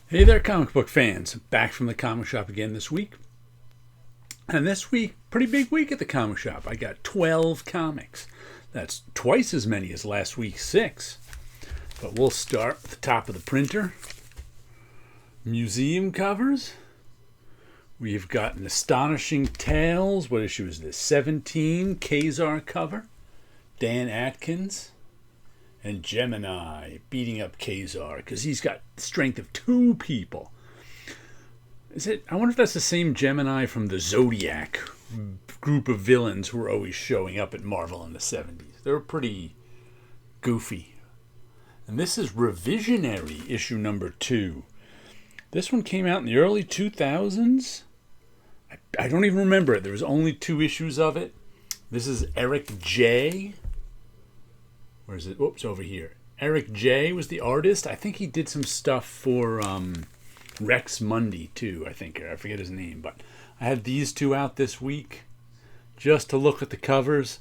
Hey there, comic book fans. Back from the comic shop again this week. And this week, pretty big week at the comic shop. I got 12 comics. That's twice as many as last week's 6. But we'll start at the top of the printer. Museum covers. We've got an Astonishing Tales. What issue is this? 17 Kazar cover. Dan Atkins. And Gemini beating up Kazar because he's got the strength of 2 people. I wonder if that's the same Gemini from the Zodiac group of villains who were always showing up at Marvel in the 70s. They were pretty goofy. And this is Revisionary, issue number 2. This one came out in the early 2000s. I don't even remember it. There was only 2 issues of it. This is Eric J. Where is it? Oops, over here. Eric J. was the artist. I think he did some stuff for Rex Mundy, too, I think. I forget his name. But I had these 2 out this week just to look at the covers.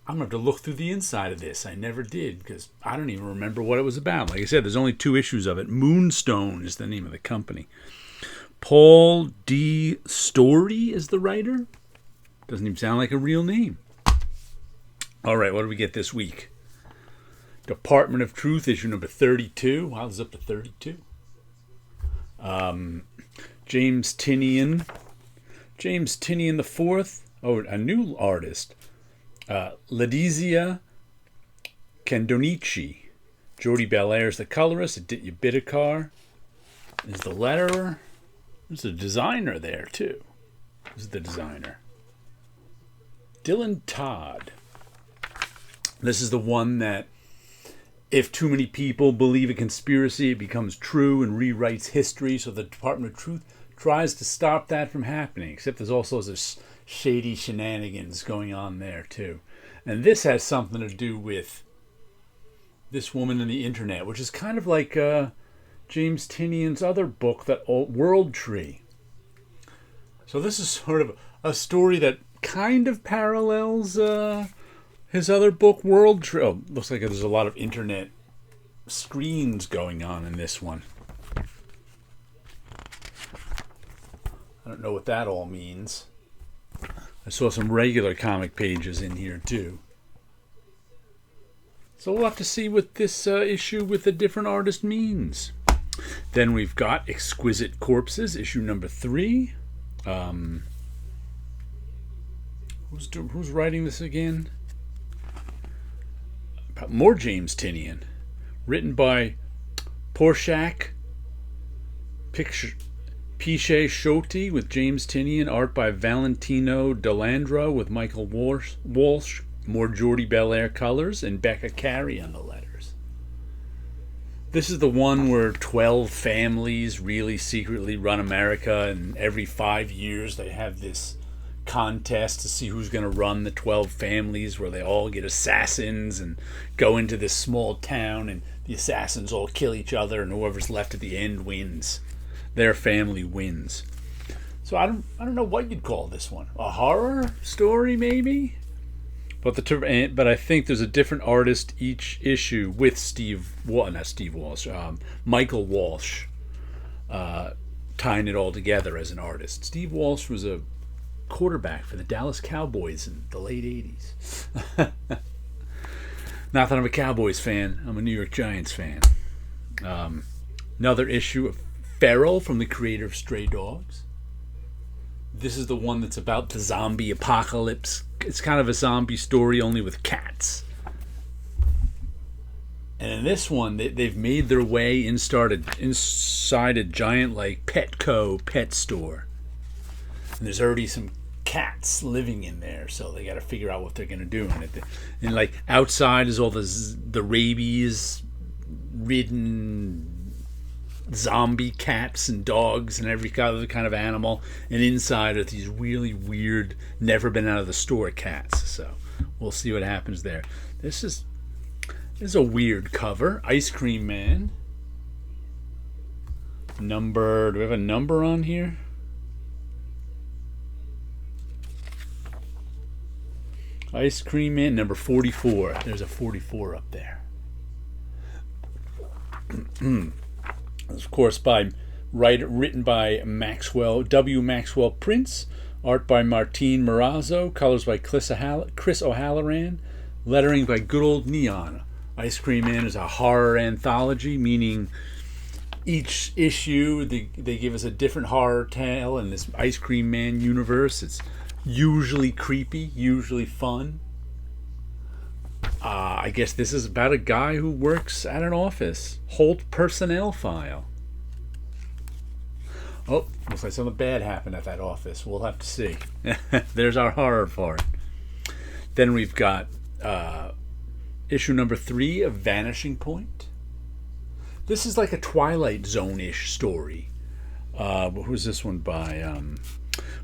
I'm going to have to look through the inside of this. I never did because I don't even remember what it was about. Like I said, there's only 2 issues of it. Moonstone is the name of the company. Paul D. Story is the writer. Doesn't even sound like a real name. All right, what do we get this week? Department of Truth, issue number 32. Wow, this is up to 32. James Tynion. James Tynion the Fourth. Oh, a new artist. Ledizia Candonici. Jordi Belair is the colorist. Aditya Bidikar is the letterer. There's a designer there, too. This is the designer. Dylan Todd. This is the one that if too many people believe a conspiracy, it becomes true and rewrites history. So the Department of Truth tries to stop that from happening. Except there's all sorts of shady shenanigans going on there, too. And this has something to do with this woman in the internet, which is kind of like James Tynion's other book, that old World Tree. So this is sort of a story that kind of parallels his other book, World Tree. Oh, looks like there's a lot of internet screens going on in this one. I don't know what that all means. I saw some regular comic pages in here, too. So we'll have to see what this issue with a different artist means. Then we've got Exquisite Corpses, issue number 3. Who's writing this again? More James Tynion. Written by Porshak Piche Shoti with James Tynion. Art by Valentino Delandro with Michael Walsh. More Jordi Belair colors. And Becca Carey on the letters. This is the one where 12 families really secretly run America, and every 5 years they have this contest to see who's going to run the 12 families, where they all get assassins and go into this small town, and the assassins all kill each other, and whoever's left at the end wins. Their family wins. So I don't know what you'd call this one. A horror story, maybe? But I think there's a different artist each issue with Michael Walsh tying it all together as an artist. Steve Walsh was a quarterback for the Dallas Cowboys in the late 80s. Not that I'm a Cowboys fan. I'm a New York Giants fan. Another issue of Feral from the creator of Stray Dogs. This is the one that's about the zombie apocalypse. It's kind of a zombie story, only with cats. And in this one, they've made their way inside a giant like Petco pet store. And there's already some cats living in there, so they got to figure out what they're going to do. And like outside is all the rabies-ridden zombie cats and dogs and every other kind of animal, and inside are these really weird, never been out of the store cats. So we'll see what happens there. This is a weird cover. Ice Cream Man. Do we have a number on here? Ice Cream Man, number 44. There's a 44 up there. Of course, written by Maxwell Prince, art by Martine Morazzo, colors by Chris O'Halloran, lettering by good old Neon. Ice Cream Man is a horror anthology, meaning each issue they give us a different horror tale in this Ice Cream Man universe. It's usually creepy, usually fun. I guess this is about a guy who works at an office. Holt personnel file. Oh, looks like something bad happened at that office. We'll have to see. There's our horror for it. Then we've got issue number 3 of Vanishing Point. This is like a Twilight Zone-ish story. Who's this one by?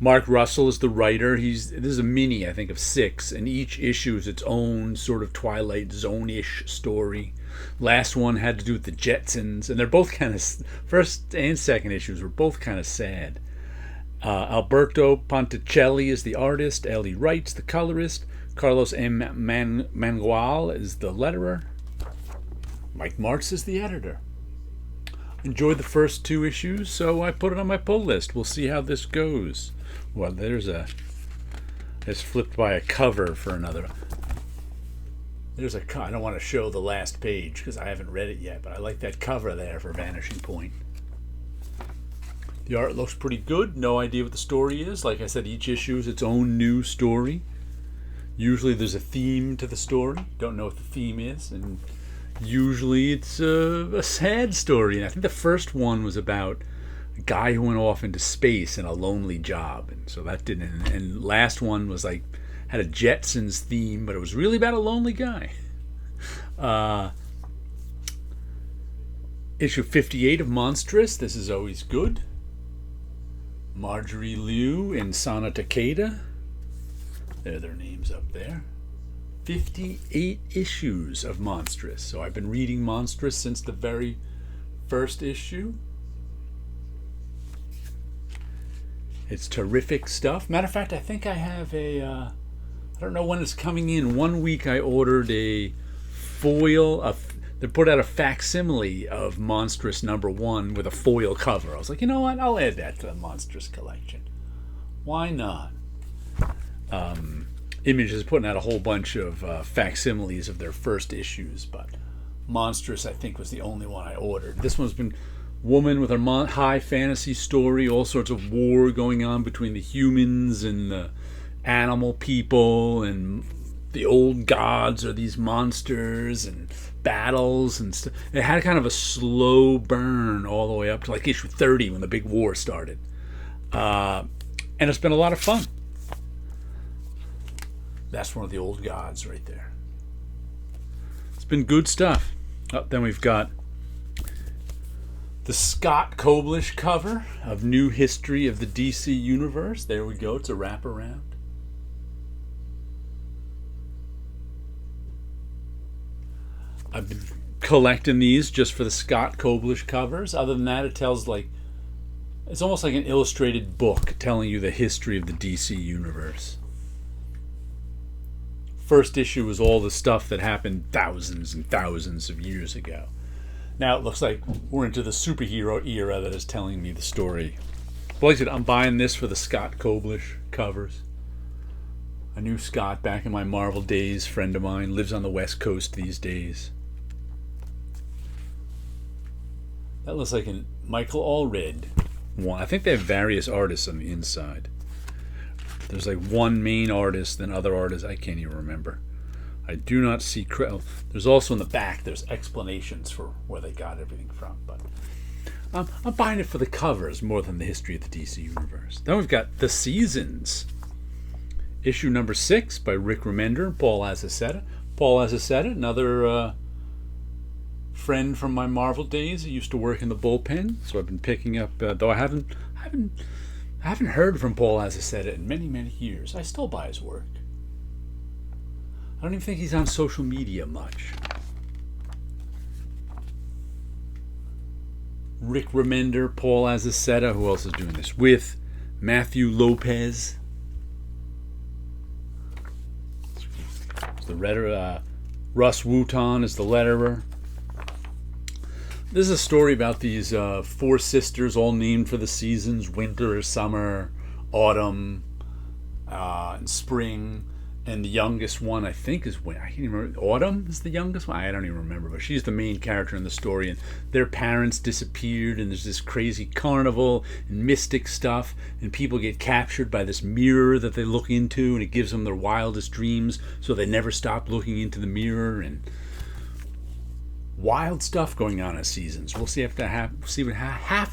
Mark Russell is the writer. This is a mini, I think, of 6, and each issue is its own sort of Twilight Zone-ish story. Last one had to do with the Jetsons, and they're both kind of, first and second issues were both kind of sad. Alberto Ponticelli is the artist. Ellie Wright's the colorist. Carlos M. Mangual is the letterer. Mike Martz is the editor. Enjoyed the first 2 issues, so I put it on my pull list. We'll see how this goes. Well, it's flipped by a cover for another. I don't want to show the last page because I haven't read it yet, but I like that cover there for Vanishing Point. The art looks pretty good. No idea what the story is. Like I said, each issue is its own new story. Usually there's a theme to the story. Don't know what the theme is, and usually it's a sad story. And I think the first one was about a guy who went off into space in a lonely job, and so that didn't. And last one was like had a Jetsons theme, but it was really about a lonely guy. Issue 58 of Monstrous. This is always good. Marjorie Liu and Sana Takeda. There are their names up there. 58 issues of Monstrous. So I've been reading Monstrous since the very first issue. It's terrific stuff. Matter of fact, I think I have I don't know when it's coming in. One week I ordered a foil. They put out a facsimile of Monstrous #1 with a foil cover. I was like, you know what? I'll add that to the Monstrous collection. Why not? Image is putting out a whole bunch of facsimiles of their first issues, but Monstrous, I think, was the only one I ordered. This one's been woman with a high fantasy story, all sorts of war going on between the humans and the animal people, and the old gods are these monsters, and battles and stuff. It had kind of a slow burn all the way up to like issue 30 when the big war started. And it's been a lot of fun. That's one of the old gods right there. It's been good stuff. Then we've got the Scott Koblish cover of New History of the DC Universe. There we go. It's a wraparound. I've been collecting these just for the Scott Koblish covers. Other than that, it's almost like an illustrated book telling you the history of the DC Universe. First issue was all the stuff that happened thousands and thousands of years ago. Now it looks like we're into the superhero era that is telling me the story. But like I said, I'm buying this for the Scott Koblish covers. I knew Scott back in my Marvel days. Friend of mine, lives on the West Coast these days. That looks like a Michael Allred one. I think they have various artists on the inside. There's like one main artist, then other artists I can't even remember. I do not see. There's also in the back. There's explanations for where they got everything from. But I'm buying it for the covers more than the history of the DC Universe. Then we've got The Seasons, issue number 6 by Rick Remender and Paul Azaceta. Paul Azaceta, another friend from my Marvel days. He used to work in the bullpen, so I've been picking up. Though I haven't heard from Paul Azaceta in many, many years. I still buy his work. I don't even think he's on social media much. Rick Remender, Paul Azaceta. Who else is doing this? With Matthew Lopez. The redder, Russ Wooton is the letterer. This is a story about these four sisters, all named for the seasons: winter, summer, autumn, and spring. And the youngest one, I think, is when I can't even remember. Autumn is the youngest one. I don't even remember, but she's the main character in the story. And their parents disappeared, and there's this crazy carnival and mystic stuff, and people get captured by this mirror that they look into, and it gives them their wildest dreams, so they never stop looking into the mirror. And wild stuff going on in seasons. We'll see have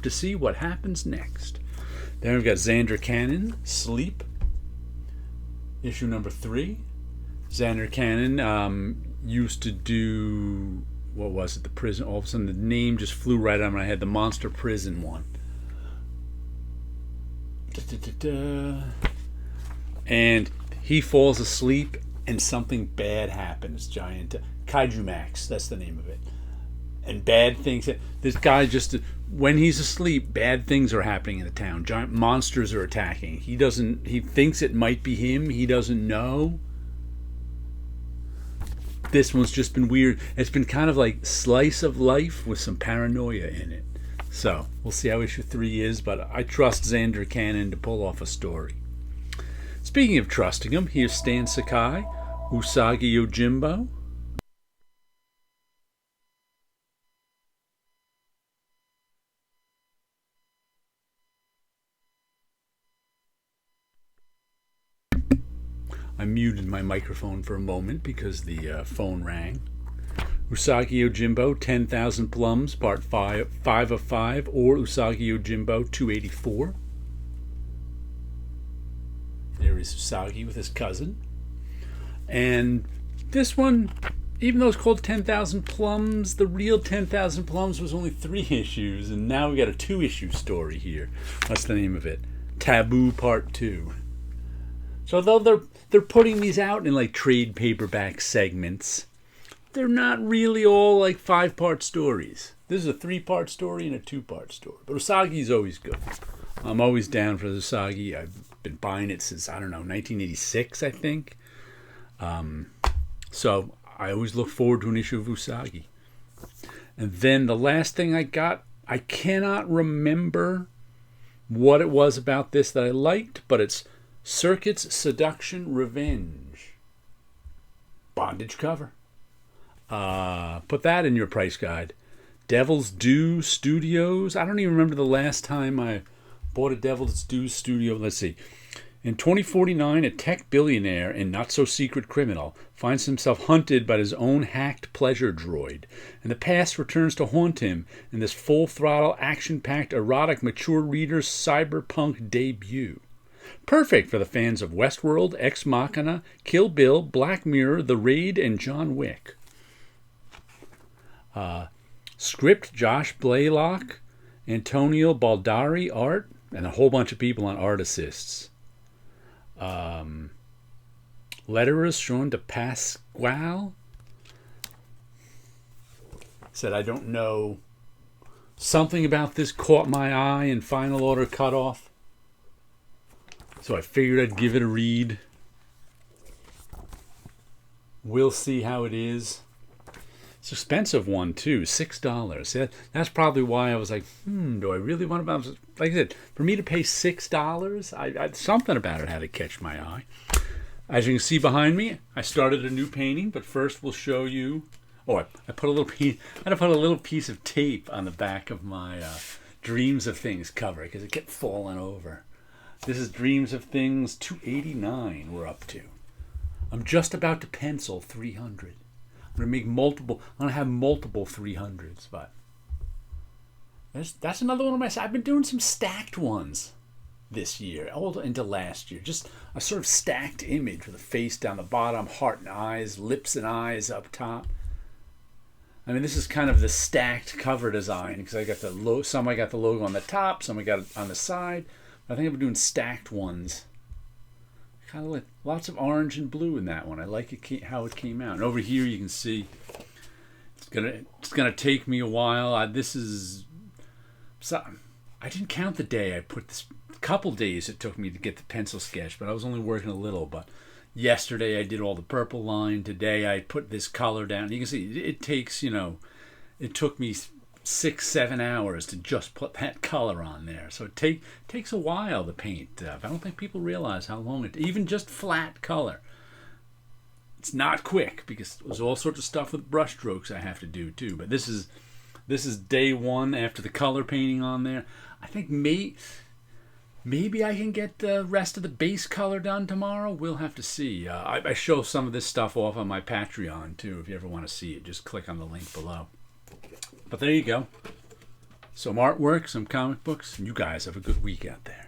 to see what happens next. Then we've got Xander Cannon, Sleep. Issue number 3. Xander Cannon used to do, what was it, the prison. All of a sudden the name just flew right out of my head. The Monster Prison one. And he falls asleep and something bad happens. Giant Kaiju Max, that's the name of it. And bad things. This guy just, when he's asleep, bad things are happening in the town. Giant monsters are attacking. He thinks it might be him. He doesn't know. This one's just been weird. It's been kind of like slice of life with some paranoia in it. So we'll see how issue 3 is, but I trust Xander Cannon to pull off a story. Speaking of trusting him, here's Stan Sakai, Usagi Yojimbo. I muted my microphone for a moment because the phone rang. Usagi Yojimbo, 10,000 Plums, Part 5 of 5, or Usagi Yojimbo 284. There is Usagi with his cousin. And this one, even though it's called 10,000 Plums, the real 10,000 Plums was only 3 issues, and now we got a 2-issue story here. That's the name of it. Taboo Part 2. So though they're putting these out in like trade paperback segments, they're not really all like 5-part stories. This is a 3-part story and a 2-part story. But Usagi's always good. I'm always down for the Usagi. I've been buying it since, 1986, I think. So I always look forward to an issue of Usagi. And then the last thing I got, I cannot remember what it was about this that I liked, but it's Circuit's Seduction Revenge. Bondage cover. Put that in your price guide. Devil's Due Studios. I don't even remember the last time I bought a Devil's Due studio. Let's see. In 2049, a tech billionaire and not-so-secret criminal finds himself hunted by his own hacked pleasure droid, and the past returns to haunt him in this full-throttle, action-packed, erotic, mature reader's cyberpunk debut. Perfect for the fans of Westworld, Ex Machina, Kill Bill, Black Mirror, The Raid, and John Wick. Script, Josh Blaylock, Antonio Baldari, art, and a whole bunch of people on art assists. Letterers, Sean de Pasquale. Said, I don't know. Something about this caught my eye in Final Order Cutoff. So I figured I'd give it a read. We'll see how it is. It's an expensive one, too. $6. That's probably why I was like, do I really want to buy? Like I said, for me to pay $6, something about it had to catch my eye. As you can see behind me, I started a new painting, but first we'll show you. Oh, I put a little piece. I had to put a little piece of tape on the back of my Dreams of Things cover because it kept falling over. This is Dreams of Things 289 we're up to. I'm just about to pencil 300. I'm going to have multiple 300s, but that's another one of my, I've been doing some stacked ones this year, all into last year. Just a sort of stacked image with a face down the bottom, heart and eyes, lips and eyes up top. I mean, this is kind of the stacked cover design because I got some I got the logo on the top, some I got it on the side. I think I'm doing stacked ones. Kind of like lots of orange and blue in that one. I like it how it came out. And over here you can see it's gonna take me a while. I didn't count the day I put this. A couple days it took me to get the pencil sketch, but I was only working a little. But yesterday I did all the purple line. Today I put this color down. You can see it takes, it took me 6-7 hours to just put that color on there. So it takes a while to paint. I don't think people realize how long it, even just flat color. It's not quick because there's all sorts of stuff with brush strokes I have to do too. But this is day one after the color painting on there. I think maybe I can get the rest of the base color done tomorrow. We'll have to see. I show some of this stuff off on my Patreon too. If you ever want to see it, just click on the link below. But there you go. Some artwork, some comic books, and you guys have a good week out there.